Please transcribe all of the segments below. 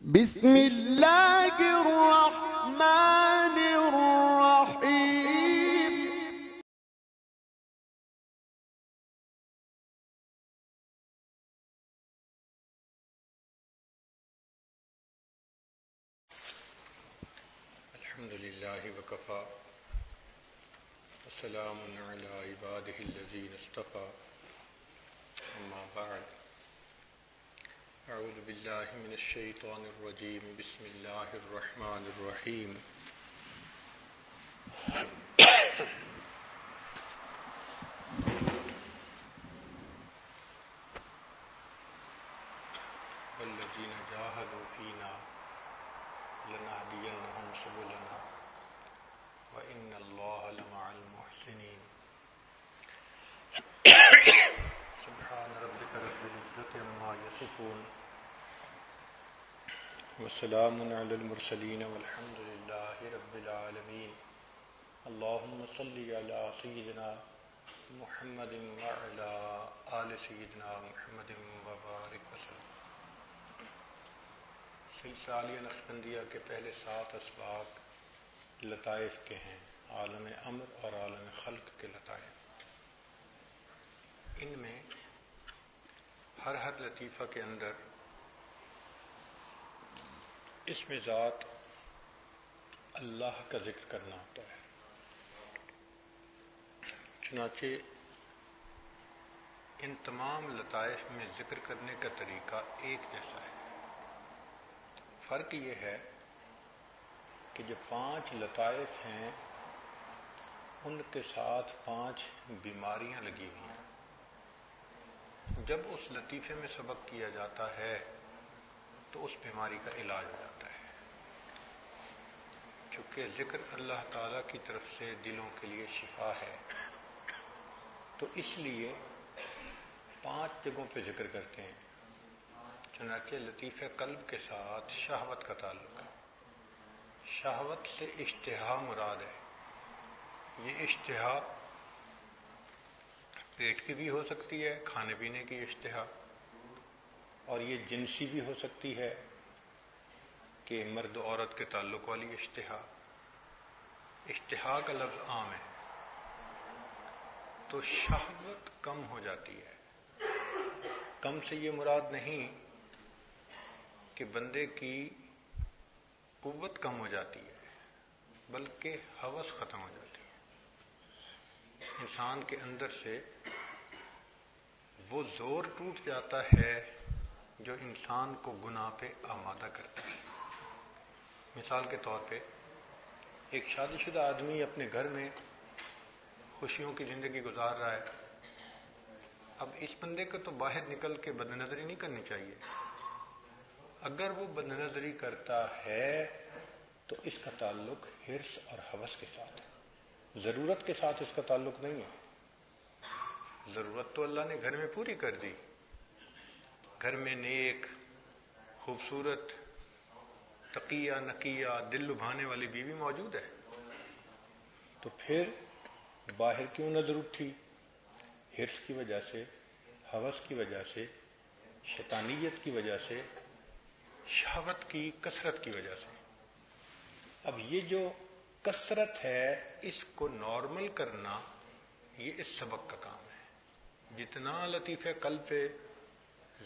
بسم اللہ الرحمن الرحیم الحمد للہ وکفی وسلام علی عبادہ الذین اصطفی اما بعد اعوذ باللہ من الشیطان الرجیم بسم اللہ الرحمن الرحیم والذین جاہدوا فینا لنہدینہم سبلنا وَإِنَّ اللَّهَ لَمَعَ الْمُحْسِنِينَ سبحان ربك رب العزة عما يصفون وسلام على المرسلين والحمد لله رب العالمين اللهم صل على سيدنا محمد وعلى آل سيدنا محمد وبارك وسلم. سلسلہ عالیہ نقشبندیہ کے پہلے 7 اسباق لطائف کے ہیں، عالم امر اور عالم خلق کے لطائف. ان میں ہر لطیفہ کے اندر اسم ذات اللہ کا ذکر کرنا ہوتا ہے. چنانچہ ان تمام لطائف میں ذکر کرنے کا طریقہ ایک جیسا ہے. فرق یہ ہے کہ جو 5 لطائف ہیں ان کے ساتھ 5 بیماریاں لگی ہوئی ہیں. جب اس لطیفے میں سبق کیا جاتا ہے تو اس بیماری کا علاج ہو جاتا ہے. چونکہ ذکر اللہ تعالیٰ کی طرف سے دلوں کے لیے شفا ہے تو اس لیے 5 جگہوں پہ ذکر کرتے ہیں. چنانچہ لطیفہ قلب کے ساتھ شہوت کا تعلق ہے. شہوت سے اشتہا مراد ہے. یہ اشتہا پیٹ کی بھی ہو سکتی ہے، کھانے پینے کی اشتہا، اور یہ جنسی بھی ہو سکتی ہے کہ مرد و عورت کے تعلق والی اشتہا. اشتہا کا لفظ عام ہے. تو شہوت کم ہو جاتی ہے. کم سے یہ مراد نہیں کہ بندے کی قوت کم ہو جاتی ہے، بلکہ ہوس ختم ہو جاتی ہے. انسان کے اندر سے وہ زور ٹوٹ جاتا ہے جو انسان کو گناہ پہ آمادہ کرتا ہے. مثال کے طور پہ ایک شادی شدہ آدمی اپنے گھر میں خوشیوں کی زندگی گزار رہا ہے. اب اس بندے کو تو باہر نکل کے بد نظری نہیں کرنی چاہیے. اگر وہ بد نظری کرتا ہے تو اس کا تعلق حرص اور ہوس کے ساتھ ہے، ضرورت کے ساتھ اس کا تعلق نہیں ہے. ضرورت تو اللہ نے گھر میں پوری کر دی. گھر میں نیک، خوبصورت، تقیہ نقیہ، دل لبھانے والی بیوی موجود ہے. تو پھر باہر کیوں نظر اٹھی؟ حرص کی وجہ سے، ہوس کی وجہ سے، شیطانیت کی وجہ سے، شہوت کی کثرت کی وجہ سے. اب یہ جو کثرت ہے اس کو نارمل کرنا یہ اس سبق کا کام ہے. جتنا لطیفہ قلب پہ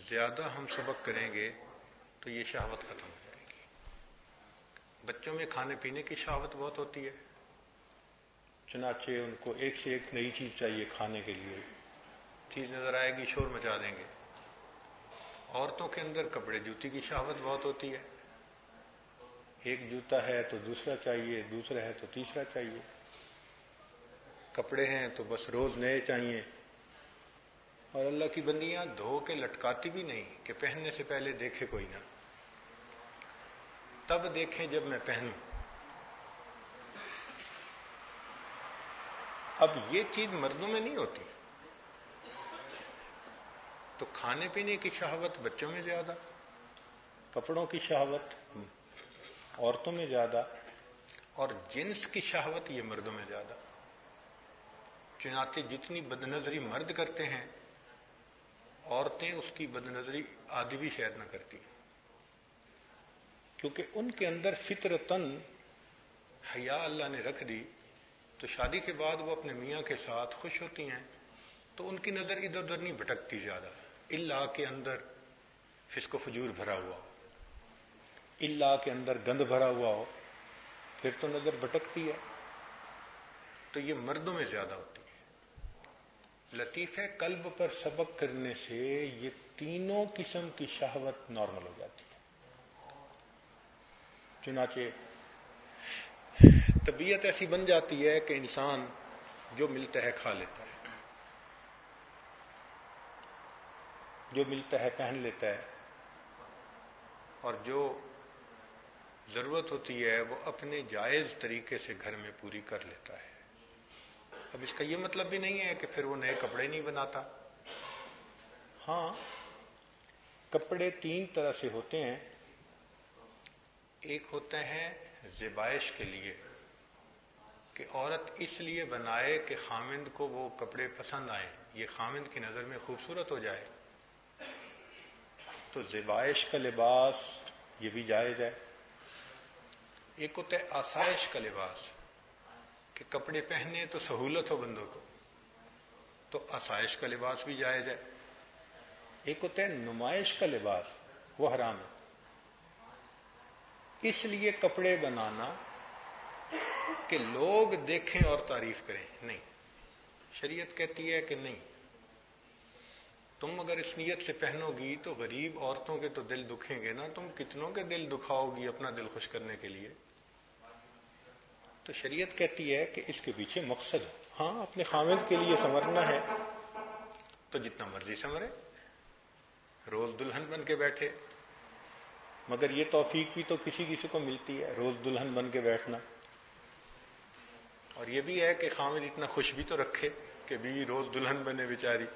زیادہ ہم سبق کریں گے تو یہ شہوت ختم ہو جائے گی. بچوں میں کھانے پینے کی شہوت بہت ہوتی ہے. چنانچہ ان کو ایک سے ایک نئی چیز چاہیے کھانے کے لیے. چیز نظر آئے گی شور مچا دیں گے. عورتوں کے اندر کپڑے جوتی کی شہوت بہت ہوتی ہے. ایک جوتا ہے تو دوسرا چاہیے، دوسرا ہے تو تیسرا چاہیے. کپڑے ہیں تو بس روز نئے چاہیے. اور اللہ کی بندیاں دھو کے لٹکاتی بھی نہیں کہ پہننے سے پہلے دیکھے کوئی نہ، تب دیکھیں جب میں پہنوں. اب یہ چیز مردوں میں نہیں ہوتی. تو کھانے پینے کی شہوت بچوں میں زیادہ، کپڑوں کی شہوت عورتوں میں زیادہ، اور جنس کی شہوت یہ مردوں میں زیادہ. چنانچہ جتنی بد نظری مرد کرتے ہیں عورتیں اس کی بد نظری آدھی بھی شاید نہ کرتی. کیونکہ ان کے اندر فطرتاً حیا اللہ نے رکھ دی، تو شادی کے بعد وہ اپنے میاں کے ساتھ خوش ہوتی ہیں، تو ان کی نظر ادھر ادھر نہیں بھٹکتی زیادہ، الا کے اندر فسق و فجور بھرا ہوا ہو، الا کے اندر گند بھرا ہوا ہو، پھر تو نظر بھٹکتی ہے۔ تو یہ مردوں میں زیادہ ہوتی ہے۔ لطیفہ قلب پر سبق کرنے سے یہ تینوں قسم کی شہوت نارمل ہو جاتی ہے۔ چنانچہ طبیعت ایسی بن جاتی ہے کہ انسان جو ملتا ہے کھا لیتا ہے، جو ملتا ہے پہن لیتا ہے، اور جو ضرورت ہوتی ہے وہ اپنے جائز طریقے سے گھر میں پوری کر لیتا ہے۔ اب اس کا یہ مطلب بھی نہیں ہے کہ پھر وہ نئے کپڑے نہیں بناتا۔ ہاں، کپڑے تین طرح سے ہوتے ہیں۔ ایک ہوتے ہیں زیبائش کے لیے، کہ عورت اس لیے بنائے کہ خامند کو وہ کپڑے پسند آئیں، یہ خامند کی نظر میں خوبصورت ہو جائے، تو زیبائش کا لباس یہ بھی جائز ہے۔ ایک ہوتا ہے آسائش کا لباس، کہ کپڑے پہنے تو سہولت ہو بندوں کو، تو آسائش کا لباس بھی جائز ہے۔ ایک ہوتا ہے نمائش کا لباس، وہ حرام ہے۔ اس لیے کپڑے بنانا کہ لوگ دیکھیں اور تعریف کریں، نہیں، شریعت کہتی ہے کہ نہیں، تم اگر اس نیت سے پہنو گی تو غریب عورتوں کے تو دل دکھیں گے نا، تم کتنوں کے دل دکھاؤ گی اپنا دل خوش کرنے کے لیے؟ تو شریعت کہتی ہے کہ اس کے پیچھے مقصد ہے۔ ہاں، اپنے خامد کے لیے سنورنا ہے تو جتنا مرضی سنورے، روز دلہن بن کے بیٹھے، مگر یہ توفیق بھی تو کسی کسی کو ملتی ہے روز دلہن بن کے بیٹھنا، اور یہ بھی ہے کہ خامد اتنا خوش بھی تو رکھے کہ بیوی روز دلہن بنے بیچاری۔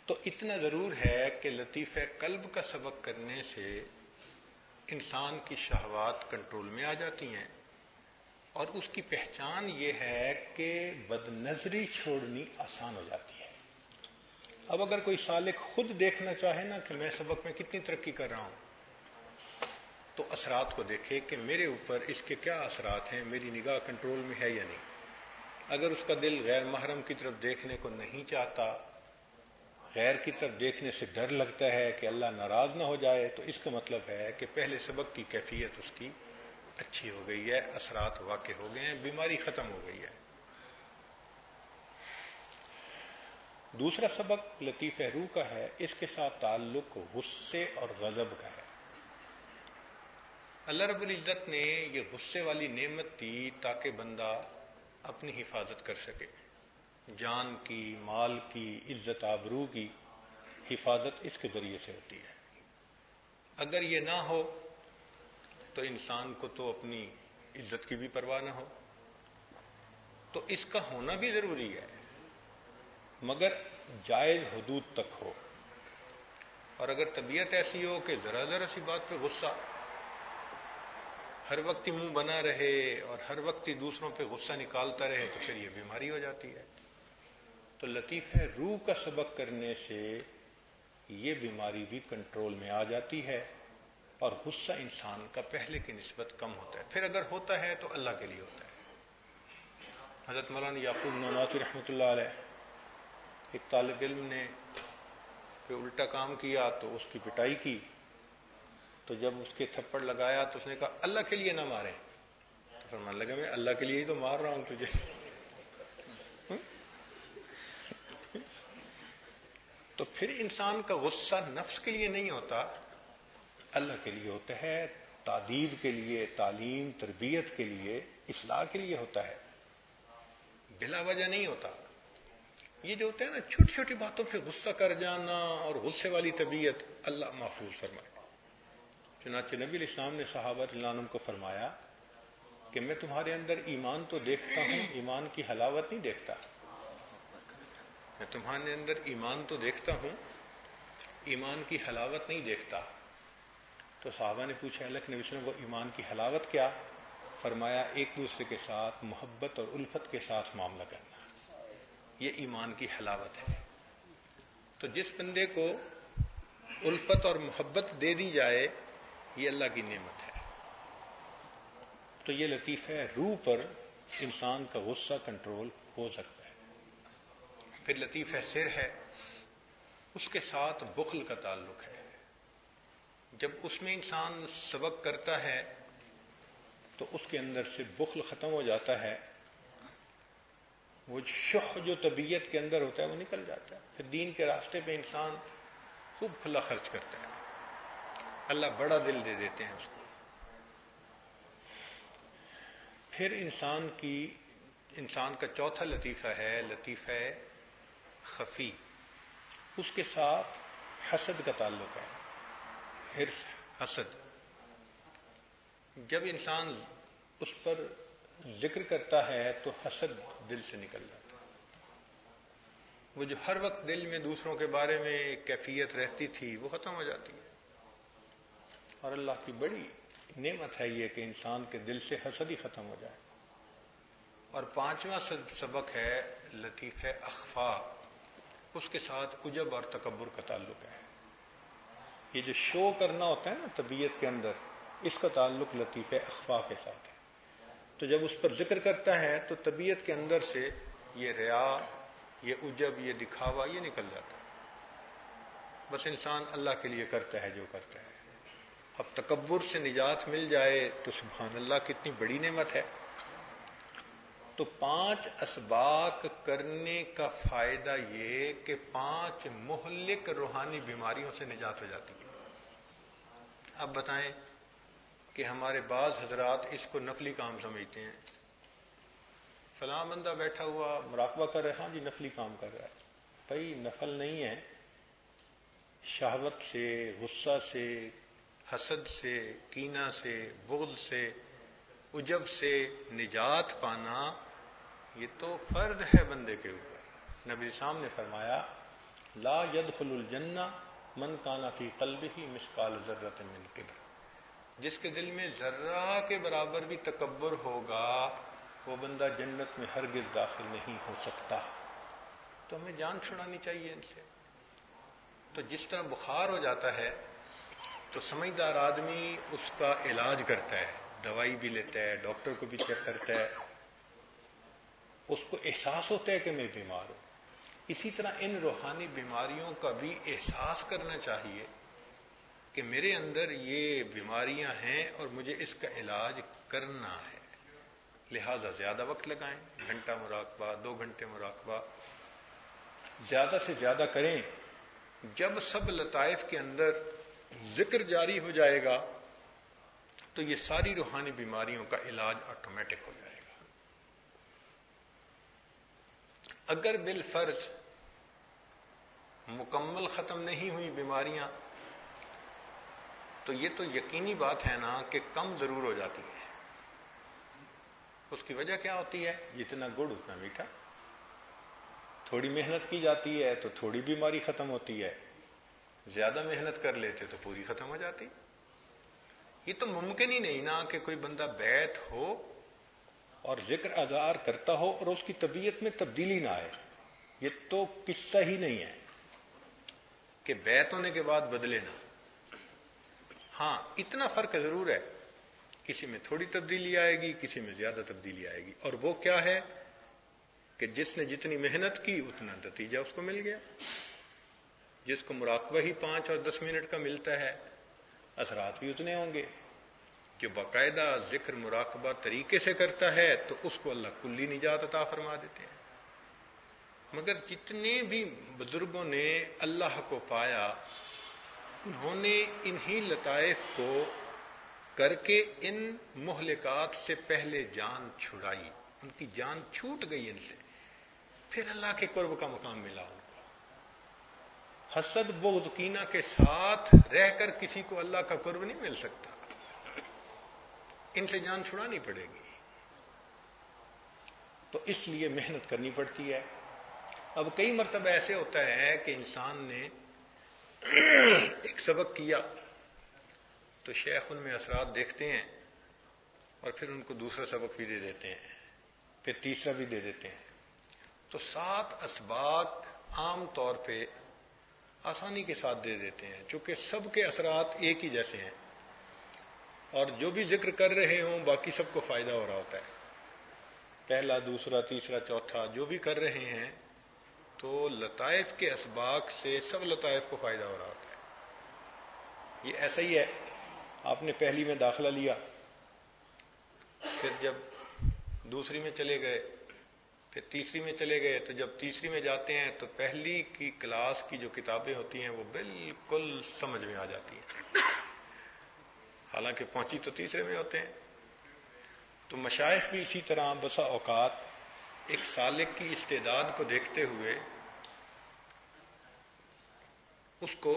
تو اتنا ضرور ہے کہ لطیفہ قلب کا سبق کرنے سے انسان کی شہوات کنٹرول میں آ جاتی ہیں، اور اس کی پہچان یہ ہے کہ بد نظری چھوڑنی آسان ہو جاتی ہے۔ اب اگر کوئی سالک خود دیکھنا چاہے نا کہ میں سبق میں کتنی ترقی کر رہا ہوں، تو اثرات کو دیکھے کہ میرے اوپر اس کے کیا اثرات ہیں، میری نگاہ کنٹرول میں ہے یا نہیں۔ اگر اس کا دل غیر محرم کی طرف دیکھنے کو نہیں چاہتا، غیر کی طرف دیکھنے سے ڈر لگتا ہے کہ اللہ ناراض نہ ہو جائے، تو اس کا مطلب ہے کہ پہلے سبق کی کیفیت اس کی اچھی ہو گئی ہے، اثرات واقع ہو گئے ہیں، بیماری ختم ہو گئی ہے۔ دوسرا سبق لطیفہ روح کا ہے، اس کے ساتھ تعلق غصے اور غضب کا ہے۔ اللہ رب العزت نے یہ غصے والی نعمت دی تاکہ بندہ اپنی حفاظت کر سکے، جان کی، مال کی، عزت آبرو کی حفاظت اس کے ذریعے سے ہوتی ہے۔ اگر یہ نہ ہو تو انسان کو تو اپنی عزت کی بھی پرواہ نہ ہو، تو اس کا ہونا بھی ضروری ہے، مگر جائز حدود تک ہو۔ اور اگر طبیعت ایسی ہو کہ ذرا ذرا سی بات پہ غصہ، ہر وقت منہ بنا رہے اور ہر وقت دوسروں پہ غصہ نکالتا رہے، تو پھر یہ بیماری ہو جاتی ہے۔ تو لطیفہ روح کا سبق کرنے سے یہ بیماری بھی کنٹرول میں آ جاتی ہے، اور غصہ انسان کا پہلے کی نسبت کم ہوتا ہے۔ پھر اگر ہوتا ہے تو اللہ کے لیے ہوتا ہے۔ حضرت مولانا یعقوب نانواتوی رحمۃ اللہ علیہ، ایک طالب علم نے کوئی الٹا کام کیا تو اس کی پٹائی کی، تو جب اس کے تھپڑ لگایا تو اس نے کہا اللہ کے لیے نہ ماریں، تو فرمانے لگا میں اللہ کے لیے ہی تو مار رہا ہوں تجھے۔ تو پھر انسان کا غصہ نفس کے لیے نہیں ہوتا، اللہ کے لیے ہوتا ہے، تعدیب کے لیے، تعلیم تربیت کے لیے، اصلاح کے لیے ہوتا ہے، بلا وجہ نہیں ہوتا۔ یہ جو ہوتا ہے نا چھوٹی چھوٹی باتوں پہ غصہ کر جانا اور غصے والی طبیعت، اللہ محفوظ فرمائے۔ چنانچہ نبی علیہ السلام نے صحابہ رضی اللہ عنہم کو فرمایا کہ میں تمہارے اندر ایمان تو دیکھتا ہوں، ایمان کی حلاوت نہیں دیکھتا۔ میں تمہارے اندر ایمان تو دیکھتا ہوں، ایمان کی حلاوت نہیں دیکھتا۔ تو صحابہ نے پوچھا اللہ کے نبی صلی اللہ علیہ وسلم وہ ایمان کی حلاوت کیا؟ فرمایا ایک دوسرے کے ساتھ محبت اور الفت کے ساتھ معاملہ کرنا، یہ ایمان کی حلاوت ہے۔ تو جس بندے کو الفت اور محبت دے دی جائے، یہ اللہ کی نعمت ہے۔ تو یہ لطیفہ روح پر انسان کا غصہ کنٹرول ہو سکتا ہے۔ پھر لطیفہ سر ہے، اس کے ساتھ بخل کا تعلق ہے۔ جب اس میں انسان سبق کرتا ہے تو اس کے اندر سے بخل ختم ہو جاتا ہے، وہ شح جو طبیعت کے اندر ہوتا ہے وہ نکل جاتا ہے۔ پھر دین کے راستے پہ انسان خوب کھلا خرچ کرتا ہے، اللہ بڑا دل دے دیتے ہیں اس کو۔ پھر انسان کا چوتھا لطیفہ ہے لطیفہ خفی، اس کے ساتھ حسد کا تعلق ہے، حرص، حسد۔ جب انسان اس پر ذکر کرتا ہے تو حسد دل سے نکل جاتا ہے۔ وہ جو ہر وقت دل میں دوسروں کے بارے میں کیفیت رہتی تھی وہ ختم ہو جاتی ہے۔ اور اللہ کی بڑی نعمت ہے یہ کہ انسان کے دل سے حسد ہی ختم ہو جائے۔ اور پانچواں سبق ہے لطیفہ اخفا، اس کے ساتھ عجب اور تکبر کا تعلق ہے۔ یہ جو شو کرنا ہوتا ہے نا طبیعت کے اندر، اس کا تعلق لطیفہ اخفا کے ساتھ ہے۔ تو جب اس پر ذکر کرتا ہے تو طبیعت کے اندر سے یہ ریا، یہ عجب، یہ دکھاوا، یہ نکل جاتا ہے۔ بس انسان اللہ کے لیے کرتا ہے جو کرتا ہے۔ اب تکبر سے نجات مل جائے تو سبحان اللہ کتنی بڑی نعمت ہے۔ تو 5 اسباق کرنے کا فائدہ یہ کہ 5 مہلک روحانی بیماریوں سے نجات ہو جاتی ہے۔ اب بتائیں کہ ہمارے بعض حضرات اس کو نفلی کام سمجھتے ہیں، فلاں بندہ بیٹھا ہوا مراقبہ کر رہا ہے، ہاں جی نفلی کام کر رہا ہے۔ بھائی نفل نہیں ہے، شہوت سے، غصہ سے، حسد سے، کینہ سے، بغض سے، عجب سے نجات پانا یہ تو فرض ہے بندے کے اوپر۔ نبی صاحب نے فرمایا لا يدخل الجنہ من کان فی قلبہ مثقال ذرۃ من کبر، جس کے دل میں ذرہ کے برابر بھی تکبر ہوگا وہ بندہ جنت میں ہرگز داخل نہیں ہو سکتا۔ تو ہمیں جان چھڑانی چاہیے ان سے۔ تو جس طرح بخار ہو جاتا ہے تو سمجھدار آدمی اس کا علاج کرتا ہے، دوائی بھی لیتا ہے، ڈاکٹر کو بھی چیک کرتا ہے، اس کو احساس ہوتا ہے کہ میں بیمار ہوں۔ اسی طرح ان روحانی بیماریوں کا بھی احساس کرنا چاہیے کہ میرے اندر یہ بیماریاں ہیں اور مجھے اس کا علاج کرنا ہے، لہذا زیادہ وقت لگائیں، گھنٹہ مراقبہ، 2 گھنٹے مراقبہ زیادہ سے زیادہ کریں۔ جب سب لطائف کے اندر ذکر جاری ہو جائے گا تو یہ ساری روحانی بیماریوں کا علاج آٹومیٹک ہو جائے گا۔ اگر بالفرض مکمل ختم نہیں ہوئی بیماریاں تو یہ تو یقینی بات ہے نا کہ کم ضرور ہو جاتی ہے۔ اس کی وجہ کیا ہوتی ہے؟ جتنا گڑ اتنا میٹھا۔ تھوڑی محنت کی جاتی ہے تو تھوڑی بیماری ختم ہوتی ہے، زیادہ محنت کر لیتے تو پوری ختم ہو جاتی۔ یہ تو ممکن ہی نہیں نا کہ کوئی بندہ بیت ہو اور ذکر اذکار کرتا ہو اور اس کی طبیعت میں تبدیلی نہ آئے۔ یہ تو قصہ ہی نہیں ہے کہ بیت ہونے کے بعد بدلے نہ۔ ہاں اتنا فرق ضرور ہے، کسی میں تھوڑی تبدیلی آئے گی، کسی میں زیادہ تبدیلی آئے گی۔ اور وہ کیا ہے کہ جس نے جتنی محنت کی اتنا نتیجہ اس کو مل گیا۔ جس کو مراقبہ ہی 5 اور 10 منٹ کا ملتا ہے اثرات بھی اتنے ہوں گے۔ جو باقاعدہ ذکر مراقبہ طریقے سے کرتا ہے تو اس کو اللہ کلی نجات عطا فرما دیتے ہیں۔ مگر جتنے بھی بزرگوں نے اللہ کو پایا انہوں نے انہی لطائف کو کر کے ان مہلکات سے پہلے جان چھڑائی، ان کی جان چھوٹ گئی ان سے، پھر اللہ کے قرب کا مقام ملا ان کو۔ حسد بغض کینہ کے ساتھ رہ کر کسی کو اللہ کا قرب نہیں مل سکتا، ان سے جان چھڑانی پڑے گی۔ تو اس لیے محنت کرنی پڑتی ہے۔ اب کئی مرتبہ ایسے ہوتا ہے کہ انسان نے ایک سبق کیا تو شیخ ان میں اثرات دیکھتے ہیں اور پھر ان کو دوسرا سبق بھی دے دیتے ہیں، پھر تیسرا بھی دے دیتے ہیں۔ تو 7 اسباق عام طور پہ آسانی کے ساتھ دے دیتے ہیں، چونکہ سب کے اثرات ایک ہی جیسے ہیں، اور جو بھی ذکر کر رہے ہوں باقی سب کو فائدہ ہو رہا ہوتا ہے، پہلا دوسرا تیسرا چوتھا جو بھی کر رہے ہیں، تو لطائف کے اسباق سے سب لطائف کو فائدہ ہو رہا ہوتا ہے۔ یہ ایسا ہی ہے، آپ نے پہلی میں داخلہ لیا، پھر جب دوسری میں چلے گئے، پھر تیسری میں چلے گئے، تو جب تیسری میں جاتے ہیں تو پہلی کی کلاس کی جو کتابیں ہوتی ہیں وہ بالکل سمجھ میں آ جاتی ہیں، حالانکہ پہنچی تو تیسرے میں ہوتے ہیں۔ تو مشائخ بھی اسی طرح بسا اوقات ایک سالک کی استعداد کو دیکھتے ہوئے اس کو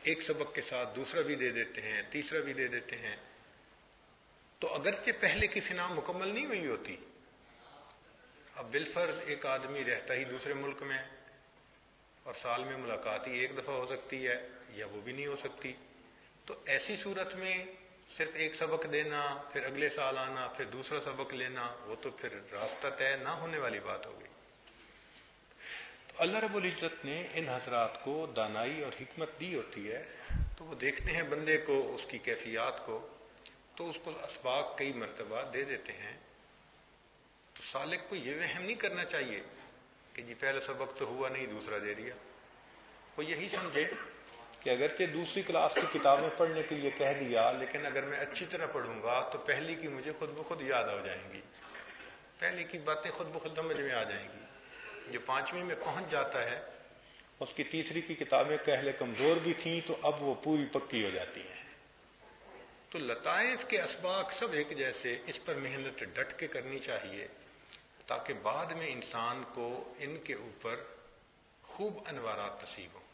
ایک سبق کے ساتھ دوسرا بھی دے دیتے ہیں، تیسرا بھی دے دیتے ہیں، تو اگرچہ پہلے کی فنا مکمل نہیں ہوئی ہوتی، اب بالفرض ایک آدمی رہتا ہی دوسرے ملک میں اور سال میں ملاقات ہی ایک دفعہ ہو سکتی ہے یا وہ بھی نہیں ہو سکتی، تو ایسی صورت میں صرف ایک سبق دینا، پھر اگلے سال آنا، پھر دوسرا سبق لینا، وہ تو پھر راستہ طے نہ ہونے والی بات ہو گئی۔ تو اللہ رب العزت نے ان حضرات کو دانائی اور حکمت دی ہوتی ہے، تو وہ دیکھتے ہیں بندے کو، اس کی کیفیات کو، تو اس کو اسباق کئی مرتبہ دے دیتے ہیں۔ تو سالک کو یہ وہم نہیں کرنا چاہیے کہ جی پہلا سبق تو ہوا نہیں، دوسرا دے دیا۔ وہ یہی سمجھے کہ اگرچہ دوسری کلاس کی کتابیں پڑھنے کے لیے کہہ دیا، لیکن اگر میں اچھی طرح پڑھوں گا تو پہلی کی مجھے خود بخود یاد ہو جائیں گی، پہلی کی باتیں خود بخود سمجھ میں آ جائیں گی۔ جو پانچویں میں پہنچ جاتا ہے، اس کی تیسری کی کتابیں پہلے کمزور بھی تھیں تو اب وہ پوری پکی ہو جاتی ہیں۔ تو لطائف کے اسباق سب ایک جیسے، اس پر محنت ڈٹ کے کرنی چاہیے تاکہ بعد میں انسان کو ان کے اوپر خوب انوارات نصیب ہوں۔